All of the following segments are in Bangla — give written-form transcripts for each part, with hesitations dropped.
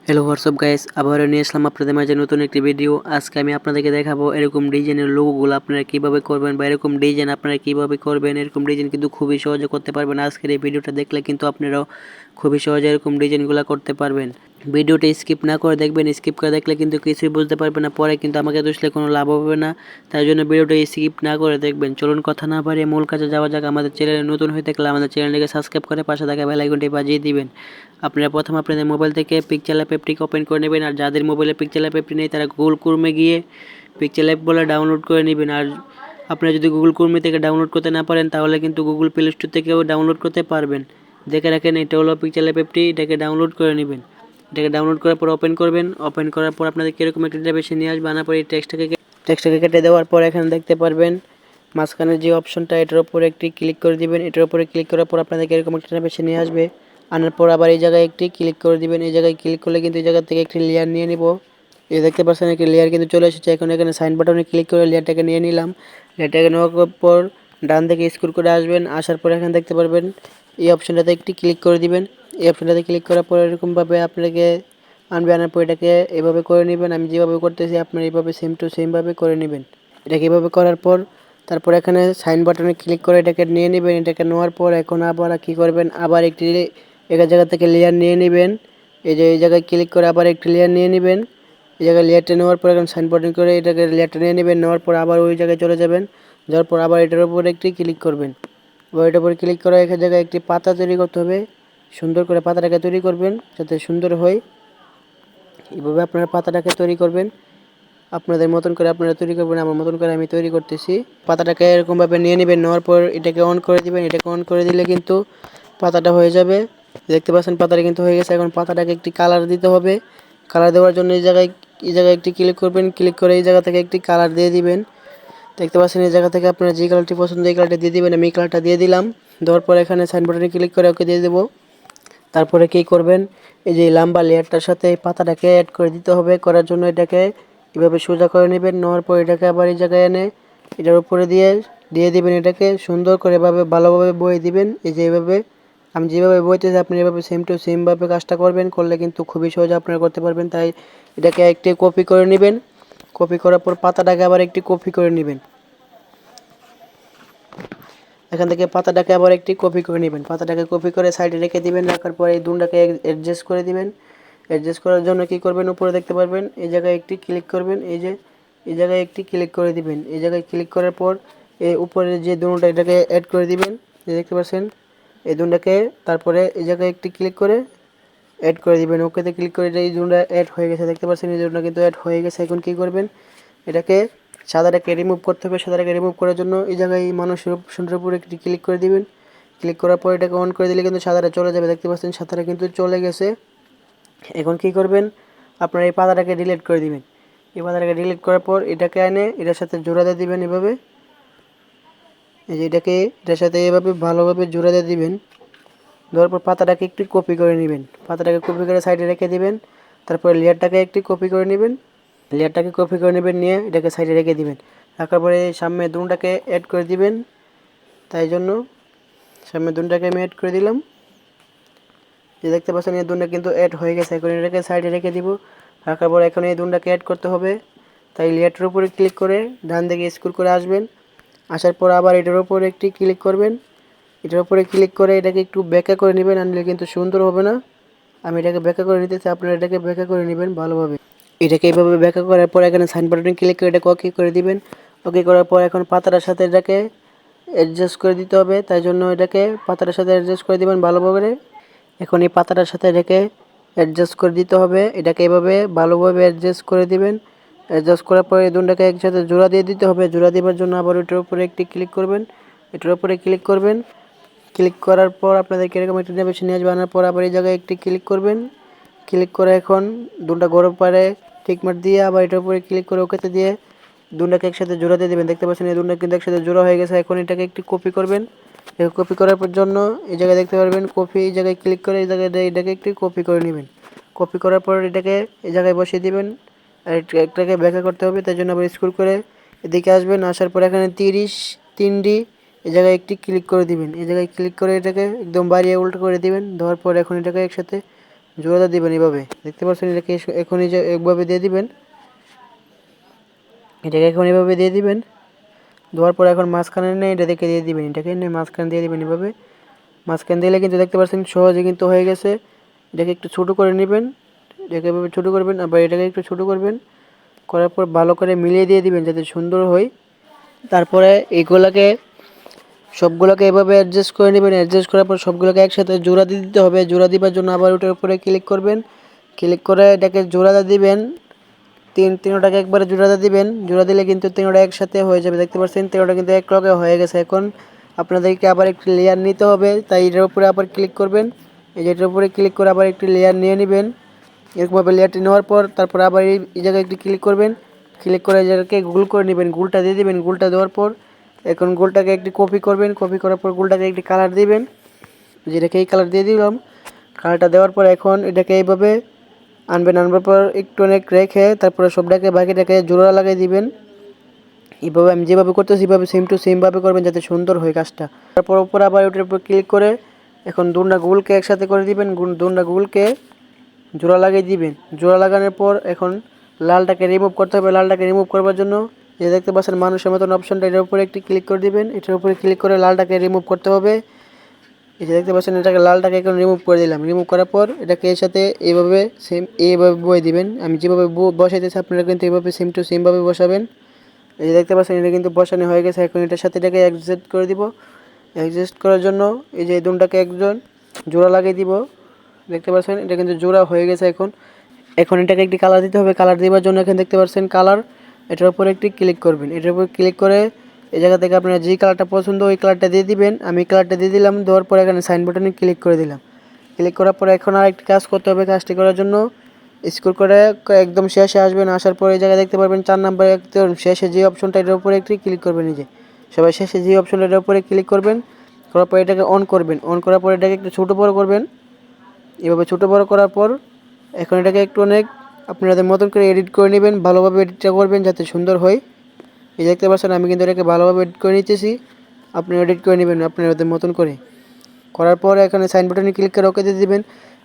হ্যালো হোয়াটসঅ্যাপ গাইস, আবারও নিয়ে আসলাম আপনাদের মাঝে নতুন একটি ভিডিও। আজকে আমি আপনাদেরকে দেখাবো এরকম ডিজাইনের লোগোগুলো আপনারা কিভাবে করবেন বা এরকম ডিজাইন আপনারা কিভাবে করবেন। এরকম ডিজাইন কিন্তু খুবই সহজে করতে পারবেন। আজকের এই ভিডিওটা দেখলে কিন্তু আপনারাও খুবই সহজে এরকম ডিজাইনগুলো করতে পারবেন। ভিডিওটা স্কিপ না করে দেখবেন, স্কিপ করে দেখলে কিন্তু কিছুই বুঝতে পারবেন না, পরে কিন্তু আমাকে দোষলে কোনো লাভ হবে না। তাই জন্য ভিডিওটা স্কিপ না করে দেখবেন। চলুন কথা না বাড়িয়ে মূল কাজে যাওয়া যাক। আমাদের চ্যানেলে নতুন হয়ে থাকলে আমাদের চ্যানেলটিকে সাবস্ক্রাইব করে পাশে থাকা বেল আইকনটি বাজিয়ে দিবেন। আপনারা প্রথম আপনাদের মোবাইল থেকে পিকচার অ্যাপটি ওপেন করে নেবেন। আর যাদের মোবাইলে পিকচার অ্যাপটি নেই তারা গুগল ক্রোমে গিয়ে পিকচার অ্যাপ বলে ডাউনলোড করে নেবেন। আর আপনারা যদি গুগল ক্রোমে থেকে ডাউনলোড করতে না পারেন তাহলে কিন্তু গুগল প্লে স্টোর থেকেও ডাউনলোড করতে পারবেন। দেখে রাখেন, এটা হলো পিকচার অ্যাপটি, এটাকে ডাউনলোড করে নেবেন। এটাকে ডাউনলোড করার পর ওপেন করবেন। ওপেন করার পর আপনাদের কীরকম একটা ইন্টারফেসে নিয়ে আসবে। আনার পর এই টেক্সটটাকে কেটে দেওয়ার পর এখানে দেখতে পারবেন মাঝখানে যে অপশনটা, এটার উপরে একটি ক্লিক করে দিবেন। এটার উপরে ক্লিক করার পর আপনাদের এরকম একটা ইন্টারফেসে নিয়ে আসবে। আনার পর আবার এই জায়গায় একটি ক্লিক করে দিবেন। এই জায়গায় ক্লিক করলে কিন্তু এই জায়গা থেকে একটি লেয়ার নিয়ে নিব। এই দেখতে পাচ্ছেন একটি লেয়ার কিন্তু চলে এসেছে। এখন এখানে সাইন বাটনে ক্লিক করে লেয়ারটাকে নিয়ে নিলাম। লেয়ারটাকে নেওয়ার পর ডান দিকে স্ক্রল করে আসবেন। আসার পর এখানে দেখতে পারবেন এই অপশনটাতে একটি ক্লিক করে দিবেন। এই অপশনটাতে ক্লিক করার পর এরকমভাবে আপনাকে আনবে। আনার পর এটাকে এভাবে করে নেবেন। আমি যেভাবে করতেছি আপনারা এইভাবে সেম টু সেমভাবে করে নেবেন। এটাকে এভাবে করার পর তারপর এখানে সাইন বাটনে ক্লিক করে এটাকে নিয়ে নেবেন। এটাকে নেওয়ার পর এখন আবার কী করবেন, আবার একটি এক জায়গা থেকে লেয়ার নিয়ে নেবেন। এই যে এই জায়গায় ক্লিক করে আবার একটি লেয়ার নিয়ে নেবেন। এই জায়গায় লেয়ারটা নেওয়ার পর এখন সাইন বাটন করে এটাকে লেয়ারটা নিয়ে নেবেন। নেওয়ার পর আবার ওই জায়গায় চলে যাবেন। যাওয়ার পর আবার এটার উপর একটি ক্লিক করবেন। এবার এটার উপর ক্লিক করে এক জায়গায় একটি পাতা তৈরি করতে হবে। সুন্দর করে পাতাটাকে তৈরি করবেন যাতে সুন্দর হয়। এইভাবে আপনারা পাতাটাকে তৈরি করবেন। আপনাদের মতন করে আপনারা তৈরি করবেন, আমার মতন করে আমি তৈরি করতেছি। পাতাটাকে এরকমভাবে নিয়ে নেবেন। নেওয়ার পর এটাকে অন করে দিবেন। এটাকে অন করে দিলে কিন্তু পাতাটা হয়ে যাবে। দেখতে পাচ্ছেন পাতাটা কিন্তু হয়ে গেছে। এখন পাতাটাকে একটি কালার দিতে হবে। কালার দেওয়ার জন্য এই জায়গায় একটি ক্লিক করবেন। ক্লিক করে এই জায়গা থেকে একটি কালার দিয়ে দিবেন। দেখতে পাচ্ছেন এই জায়গা থেকে আপনারা যে কালারটি পছন্দ এই কালারটা দিয়ে দিবেন। আমি এই কালারটা দিয়ে দিলাম। দেওয়ার পর এখানে সাইন বাটনে ক্লিক করে ওকে দিয়ে দেবো। তারপরে কী করবেন, এই যে লম্বা লেয়ারটার সাথে এই পাতাটাকে অ্যাড করে দিতে হবে। করার জন্য এটাকে এভাবে সোজা করে নেবেন। নেওয়ার পর এটাকে আবার এই জায়গায় এনে এটার উপরে দিয়ে দিবেন। এটাকে সুন্দর করে এভাবে ভালোভাবে বয়ে দিবেন। এই যে এভাবে আমি যেভাবে বইতেছি আপনি এভাবে সেম টু সেমভাবে কাজটা করবেন। করলে কিন্তু খুবই সহজে আপনারা করতে পারবেন। তাই এটাকে একটি কপি করে নেবেন। কপি করার পর পাতাটাকে আবার একটি কপি করে নেবেন। এখান থেকে পাতাটাকে আবার একটি কপি করে নেবেন। পাতাটাকে কপি করে সাইডে রেখে দিবেন। রাখার পর এই দুনটাকে অ্যাডজাস্ট করে দিবেন। অ্যাডজাস্ট করার জন্য কী করবেন, উপরে দেখতে পারবেন এই জায়গায় একটি ক্লিক করবেন। এই জায়গায় একটি ক্লিক করে দিবেন। এই জায়গায় ক্লিক করার পর এই উপরে যে দুনটা এটাকে অ্যাড করে দিবেন। দেখতে পাচ্ছেন এই দুনটাকে, তারপরে এই জায়গায় একটি ক্লিক করে অ্যাড করে দিবেন। ওকেতে ক্লিক করে এই দুনটা অ্যাড হয়ে গেছে। দেখতে পাচ্ছেন এই দুনটা কিন্তু অ্যাড হয়ে গেছে। এখন কী করবেন, এটাকে সাদাটাকে রিমুভ করতে হবে। সাদাটাকে রিমুভ করার জন্য এই জায়গায় মানুষের অপশনটার উপরে একটি ক্লিক করে দিবেন। ক্লিক করার পর এটাকে অন করে দিলে কিন্তু সাদাটা চলে যাবে। দেখতে পাচ্ছেন সাদাটা কিন্তু চলে গেছে। এখন কী করবেন, আপনারা এই পাতাটাকে ডিলিট করে দিবেন। এই পাতাটাকে ডিলিট করার পর এটাকে এনে এটার সাথে জোড়া দিয়ে দিবেন এভাবে। এই যে এটার সাথে এভাবে ভালোভাবে জোড়া দিয়ে দিবেন। দেওয়ার পর পাতাটাকে একটু কপি করে নেবেন। পাতাটাকে কপি করে সাইডে রেখে দিবেন। তারপরে লেয়ারটাকে একটু কপি করে নেবেন। লেয়ারটাকে কপি করে নেবেন, নিয়ে এটাকে সাইডে রেখে দিবেন। রাখার পরে সামনে দুনটাকে অ্যাড করে দিবেন। তাই জন্য সামনে দুনটাকে আমি অ্যাড করে দিলাম। যে দেখতে পাচ্ছেন এই দুনটা কিন্তু অ্যাড হয়ে গেছে। এখন এটাকে সাইডে রেখে দিব। রাখার পর এখন এই দুনটাকে অ্যাড করতে হবে। তাই লেয়ারটার উপরে ক্লিক করে ডান দিকে স্ক্রল করে আসবেন। আসার পর আবার এটার উপরে একটি ক্লিক করবেন। এটার উপরে ক্লিক করে এটাকে একটু ব্যাকা করে নেবেন, আনলে কিন্তু সুন্দর হবে না। আমি এটাকে ব্যাকা করে নিতেছি, আপনারা এটাকে ব্যাকা করে নেবেন ভালোভাবে। এটাকে এইভাবে ব্যাকা করার পর এখানে সাইন বাটনে ক্লিক করে এটাকে ওকে করে দিবেন। ওকে করার পর এখন পাতাটার সাথে এটাকে অ্যাডজাস্ট করে দিতে হবে। তাই জন্য এটাকে পাতাটার সাথে অ্যাডজাস্ট করে দিবেন ভালোভাবে। এখন এই পাতাটার সাথে এটাকে অ্যাডজাস্ট করে দিতে হবে। এটাকে এভাবে ভালোভাবে অ্যাডজাস্ট করে দিবেন। অ্যাডজাস্ট করার পরে এই দুনটাকে একসাথে জোড়া দিয়ে দিতে হবে। জোড়া দেওয়ার জন্য আবার এটার উপরে একটি ক্লিক করবেন। এটার উপরে ক্লিক করবেন। ক্লিক করার পর আপনাদেরকে এরকম একটা ইন্টারফেসে নিয়ে আসবে। আনার পর আবার এই জায়গায় একটি ক্লিক করবেন। ক্লিক করে এখন দুনটা গরম পারে টিকমার্ক দিয়ে আবার এটার উপরে ক্লিক করে ওকেতে দিয়ে দুনটাকে একসাথে জোড়া দিয়ে দেবেন। দেখতে পাচ্ছেন এই দুনটা কিন্তু একসাথে জোড়া হয়ে গেছে। এখন এটাকে একটি কপি করবেন। কপি করার জন্য এই জায়গায় দেখতে পারবেন কপি, এই জায়গায় ক্লিক করে এই জায়গায় এটাকে একটি কপি করে নেবেন। কপি করার পর এটাকে এই জায়গায় বসিয়ে দিবেন। আর এটাকে ব্যাখ্যা করতে হবে, তাই জন্য আবার স্ক্রল করে এদিকে আসবেন। আসার পর এখানে 3D এই জায়গায় একটি ক্লিক করে দিবেন। এই জায়গায় ক্লিক করে এটাকে একদম বাড়িয়ে উল্টো করে দিবেন। দেওয়ার পর এখন এটাকে একসাথে জোড়াটা দিবেন এইভাবে, দেখতে পাচ্ছেন। এটাকে এখনই যে একভাবে দিয়ে দিবেন, এটাকে এখন এভাবে দিয়ে দিবেন। দেওয়ার পর এখন মাঝখানে নিয়ে এটা দেখে দিয়ে দিবেন, এটাকে নিয়ে মাঝখানে দিয়ে দিবেন এভাবে। মাঝখানে দিলে কিন্তু দেখতে পাচ্ছেন সহজে কিন্তু হয়ে গেছে। এটাকে একটু ছোটো করে নেবেন, এটাকে এভাবে ছোটো করবেন, আবার এটাকে একটু ছোটো করবেন, করার পর ভালো করে মিলিয়ে দিয়ে দিবেন যাতে সুন্দর হয়। তারপরে এইগুলোকে সবগুলোকে এভাবে অ্যাডজাস্ট করে নেবেন। অ্যাডজাস্ট করার পর সবগুলোকে একসাথে জোড়া দিয়ে দিতে হবে। জোড়া দেওয়ার জন্য আবার ওটার উপরে ক্লিক করবেন, ক্লিক করে এটাকে জোড়াটা দিবেন। তিনোটাকে একবারে জোড়াটা দিবেন। জোড়া দিলে কিন্তু তিনোটা একসাথে হয়ে যাবে, দেখতে পাচ্ছেন তিনোটা কিন্তু এক লগে হয়ে গেছে। এখন আপনাদেরকে আবার একটি লেয়ার নিতে হবে, তাই এটার উপরে আবার ক্লিক করবেন। এই যে এটার উপরে ক্লিক করে আবার একটি লেয়ার নিয়ে নেবেন। এরকমভাবে লেয়ারটি নেওয়ার পর তারপর আবার এই জায়গায় একটি ক্লিক করবেন। ক্লিক করে এটাকে গোল করে নেবেন, গোলটা দিয়ে দেবেন। গোলটা দেওয়ার পর এখন গোলটাকে একটি কপি করবেন, কপি করার পর গোলটাকে একটি কালার দিবেন, যেটাকে এই কালার দিয়ে দিলাম। কালারটা দেওয়ার পর এখন এটাকে এইভাবে আনবেন, আনবার পর একটু অনেক রেখে তারপরে সবটাকে বাকিটাকে জোড়া লাগিয়ে দিবেন। এইভাবে আমি যেভাবে করতেছি এইভাবে সেম টু সেমভাবে করবেন যাতে সুন্দর হয় কাজটা। তারপর উপর আবার ওটার উপর ক্লিক করে এখন দুনটা গোলকে একসাথে করে দিবেন, দুনটা গোলকে জোড়া লাগিয়ে দিবেন। জোড়া লাগানোর পর এখন লালটাকে রিমুভ করতে হবে। লালটাকে রিমুভ করবার জন্য যে দেখতে পাচ্ছেন মানুষের মতন অপশনটা, এটার উপরে একটি ক্লিক করে দিবেন। এটার উপরে ক্লিক করে লালটাকে রিমুভ করতে হবে। এই যে দেখতে পাচ্ছেন এটাকে লালটাকে এখন রিমুভ করে দিলাম। রিমুভ করার পর এটাকে এর সাথে এইভাবে সেম এইভাবে বয়ে দিবেন। আমি যেভাবে বসাইতেছি আপনারা কিন্তু এইভাবে সেম টু সেমভাবে বসাবেন। এই যে দেখতে পাচ্ছেন এটা কিন্তু বসানো হয়ে গেছে। এখন এটার সাথে এটাকে অ্যাডজাস্ট করে দিব। অ্যাডজাস্ট করার জন্য এই যে দুনটাকে একজন জোড়া লাগিয়ে দিব, দেখতে পাচ্ছেন এটা কিন্তু জোড়া হয়ে গেছে। এখন এটাকে একটি কালার দিতে হবে। কালার দেওয়ার জন্য এখানে দেখতে পাচ্ছেন কালার, এটার উপর একটি ক্লিক করবেন। এটার উপর ক্লিক করে এই জায়গা থেকে আপনার যে কালারটা পছন্দ ওই কালারটা দিয়ে দিবেন। আমি কালারটা দিয়ে দিলাম। দেওয়ার পর এখানে সাইন বাটনে ক্লিক করে দিলাম। ক্লিক করার পর এখন আর একটি কাজ করতে হবে। কাজটি করার জন্য স্ক্রল করে একদম শেষে আসবেন। আসার পর এই জায়গায় দেখতে পারবেন 4 নম্বরে একদম শেষে যে অপশনটা এটার উপরে একটি ক্লিক করবেন। এই যে সবাই শেষে যে অপশনটা এটার উপরে ক্লিক করবেন, করার পর এটাকে অন করবেন। অন করার পর এটাকে একটু ছোটো বড়ো করবেন। এভাবে ছোটো বড়ো করার পর এখন এটাকে একটু অনেক আপনাদের মতন করে এডিট করে নেবেন। ভালোভাবে এডিটটা করবেন যাতে সুন্দর হয়। এই দেখতে পাচ্ছেন আমি কিন্তু এটাকে ভালোভাবে এডিট করে নিতেছি। আপনি এডিট করে নেবেন আপনাদের মতন করে। করার পর এখানে সাইন বাটনে ক্লিক করে ওকে দিয়ে দেবেন।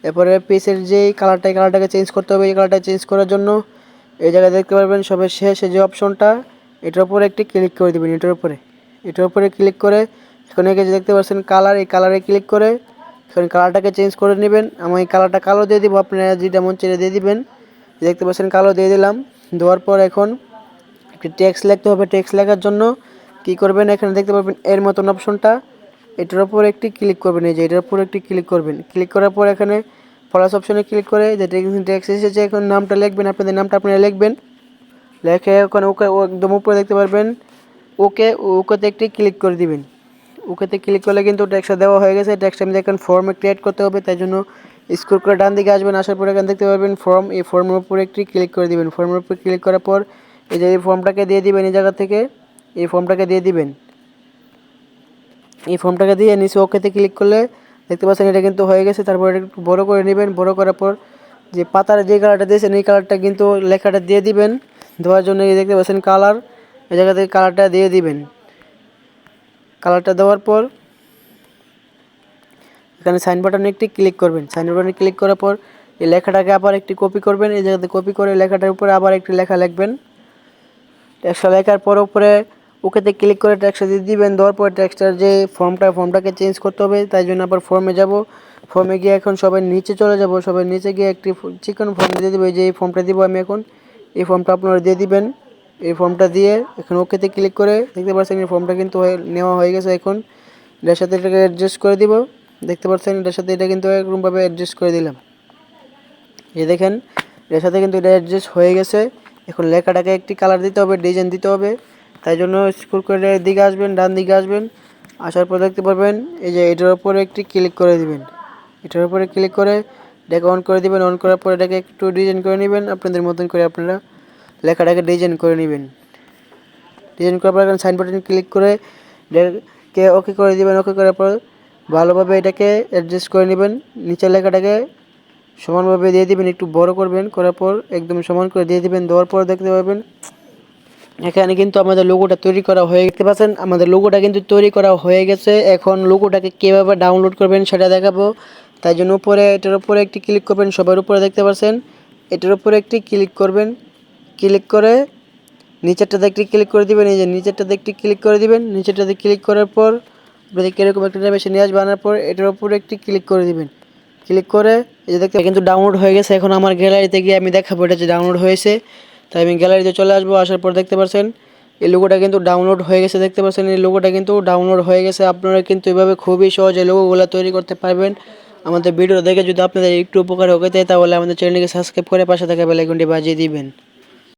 এরপরে পেজের যে কালারটা, এই কালারটাকে চেঞ্জ করতে হবে। এই কালারটা চেঞ্জ করার জন্য এই জায়গায় দেখতে পারবেন সবার শেষে যে অপশনটা এটার উপরে একটি ক্লিক করে দেবেন। এটার উপরে ক্লিক করে এখন এখানে দেখতে পাচ্ছেন কালার, এই কালারে ক্লিক করে এখন কালারটাকে চেঞ্জ করে নেবেন। আমি এই কালারটা কালো দিয়ে দিব, আপনারা যেটা মন চেয়ে দিয়ে দিবেন। দেখতে পাচ্ছেন কালো দিয়ে দিলাম। দেওয়ার পর এখন একটি টেক্সট লিখতে হবে। টেক্সট লেখার জন্য কী করবেন, এখানে দেখতে পাবেন এর মতন অপশনটা, এটার উপর একটি ক্লিক করবেন। এই যে এটার উপর একটি ক্লিক করবেন। ক্লিক করার পর এখানে প্লাস অপশনে ক্লিক করে যে টেক্সট এসেছে এখন নামটা লিখবেন, আপনাদের নামটা আপনারা লিখবেন। লেখে ওখানে ওকে একদম উপরে দেখতে পারবেন ওকেতে একটি ক্লিক করে দিবেন। ওকেতে ক্লিক করলে কিন্তু টেক্সটটা দেওয়া হয়ে গেছে। টেক্সট আমি এখন ফর্মে ক্রিয়েট করতে হবে, তাই জন্য স্ক্রল করে ডান দিকে আসবেন। আসার পর এখানে দেখতে পারবেন ফর্ম, এই ফর্মের উপর একটি ক্লিক করে দিবেন। ফর্মের উপর ক্লিক করার পর এই যে এই ফর্মটাকে দিয়ে দিবেন। এই জায়গা থেকে এই ফর্মটাকে দিয়ে দিবেন। এই ফর্মটাকে দিয়ে নিচে ওকেতে ক্লিক করলে দেখতে পাচ্ছেন এটা কিন্তু হয়ে গেছে। তারপর এটা একটু বড়ো করে নেবেন। বড় করার পর যে পাতার যে কালারটা দিয়েছেন এই কালারটা কিন্তু লেখাটা দিয়ে দিবেন। দেওয়ার জন্য এই দেখতে পাচ্ছেন কালার, এই জায়গা থেকে কালারটা দিয়ে দিবেন। কালারটা দেওয়ার পর এখানে সাইন বাটনে একটি ক্লিক করবেন। সাইন বাটনে ক্লিক করার পর এই লেখাটাকে আবার একটি কপি করবেন। এই জায়গাতে কপি করে লেখাটার উপরে আবার একটি লেখা লিখবেন। টেক্সটটা লেখার পর উপরে ওকেতে ক্লিক করে টেক্সটটা দিয়ে দিবেন। দেওয়ার পর টেক্সটার যে ফর্মটাকে চেঞ্জ করতে হবে, তাই জন্য আবার ফর্মে যাব। ফর্মে গিয়ে এখন সবাই নিচে চলে যাব। সবাই নিচে গিয়ে একটি চিকন ফর্ম দিয়ে দেবো। যে এই ফর্মটা দিব আমি এখন, এই ফর্মটা আপনারা দিয়ে দিবেন। এই ফর্মটা দিয়ে এখন ওকেতে ক্লিক করে দেখতে পাচ্ছেন এই ফর্মটা কিন্তু নেওয়া হয়ে গেছে। এখন এটার সাথে এটাকে অ্যাডজাস্ট করে দিব। দেখতে পাচ্ছেন এটার সাথে এটা কিন্তু এরকমভাবে অ্যাডজাস্ট করে দিলাম। এই দেখেন এর সাথে কিন্তু এটা অ্যাডজাস্ট হয়ে গেছে। এখন লেখাটাকে একটি কালার দিতে হবে, ডিজাইন দিতে হবে, তাই জন্য স্ক্রল করে দিকে আসবেন, ডান দিকে আসবেন। আসার পর দেখতে পারবেন এই যে এটার উপরে একটি ক্লিক করে দিবেন। এটার উপরে ক্লিক করে এটাকে অন করে দিবেন। অন করার পর এটাকে একটু ডিজাইন করে নেবেন আপনাদের মতন করে। আপনারা লেখাটাকে ডিজাইন করে নেবেন। ডিজাইন করার পর এখন সাইন বাটনে ক্লিক করে এটাকে ওকে করে দিবেন। ওকে করার পর ভালোভাবে এটাকে অ্যাডজাস্ট করে নেবেন। নিচের লেখাটাকে সমানভাবে দিয়ে দিবেন, একটু বড় করবেন। করার পর একদম সমান করে দিয়ে দিবেন। দেওয়ার পর দেখতে পাবেন এখানে কিন্তু আমাদের লোগোটা তৈরি করা হয়ে দেখতে পাচ্ছেন আমাদের লোগোটা কিন্তু তৈরি করা হয়ে গেছে। এখন লোগোটাকে কীভাবে ডাউনলোড করবেন সেটা দেখাবো। তাই জন্য এটার উপরে একটি ক্লিক করবেন, সবার উপরে দেখতে পাচ্ছেন, এটার উপরে একটি ক্লিক করবেন। ক্লিক করে নিচেরটাতে একটি ক্লিক করে দিবেন, এই যে নিচেরটাতে একটি ক্লিক করে দিবেন। নিচেরটাতে ক্লিক করার পর আপনাদেরকে এরকম একটা মেশিন নিয়ে আসবে, আনার পর এটার উপরে একটি ক্লিক করে দিবেন। ক্লিক করে এই যে দেখতে কিন্তু ডাউনলোড হয়ে গেছে। এখন আমার গ্যালারিতে গিয়ে আমি দেখাবো এটা যে ডাউনলোড হয়েছে। তাই আমি গ্যালারিতে চলে আসবো, আসার পর দেখতে পাচ্ছেন এই লোগোটা কিন্তু ডাউনলোড হয়ে গেছে। দেখতে পাচ্ছেন এই লোগোটা কিন্তু ডাউনলোড হয়ে গেছে। আপনারা কিন্তু এভাবে খুবই সহজে লোগোগুলো তৈরি করতে পারবেন। আমাদের ভিডিও দেখে যদি আপনাদের একটু উপকার হয়ে থাকে তাহলে আমাদের চ্যানেলকে সাবস্ক্রাইব করে পাশে থাকা বেল আইকনটি বাজিয়ে দিবেন।